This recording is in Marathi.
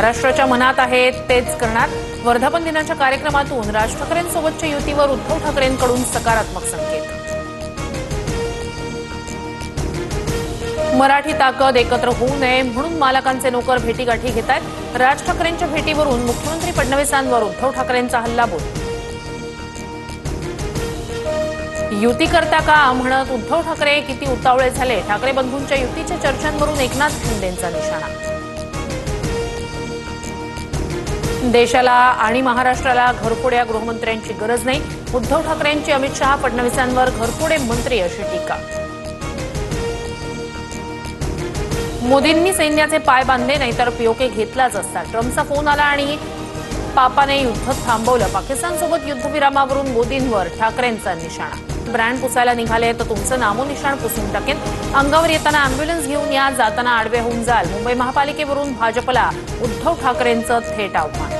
महाराष्ट्राच्या मनात आहे तेच करणार. वर्धापन दिनाच्या कार्यक्रमातून राज ठाकरेंसोबतच्या युतीवर उद्धव ठाकरेंकडून सकारात्मक संकेत. मराठी ताकद एकत्र होऊ नये म्हणून मालकांचे नोकर भेटीगाठी घेत आहेत. राज ठाकरेंच्या भेटीवरून मुख्यमंत्री फडणवीसांवर उद्धव ठाकरेंचा हल्लाबोल. युती करता का म्हणत उद्धव ठाकरे किती उतावळे झाले. ठाकरे बंधूंच्या युतीच्या चर्चांवरून एकनाथ शिंदेंचा निशाणा. देशाला आणि महाराष्ट्राला घरफोड्या गृहमंत्र्यांची गरज नाही. उद्धव ठाकरेंची अमित शहा फडणवीसांवर घरफोडे मंत्री अशी टीका. मोदींनी सैन्याचे पाय बांधले नाहीतर पीओके घेतलाच असता. ट्रम्पचा फोन आला आणि पापाने युद्ध थांबवलं. पाकिस्तानसोबत युद्धविरामावरून मोदींवर ठाकरेंचा निशाणा. ब्रँड पुसायला निघाले तर तुमचं नामोनिशाण पुसून टाकेन. अंगावर येताना अँब्युलन्स घेऊन या, जाताना आडवे होऊन जाल. मुंबई महापालिकेवरून भाजपला उद्धव ठाकरेंचं थेट आव्हान.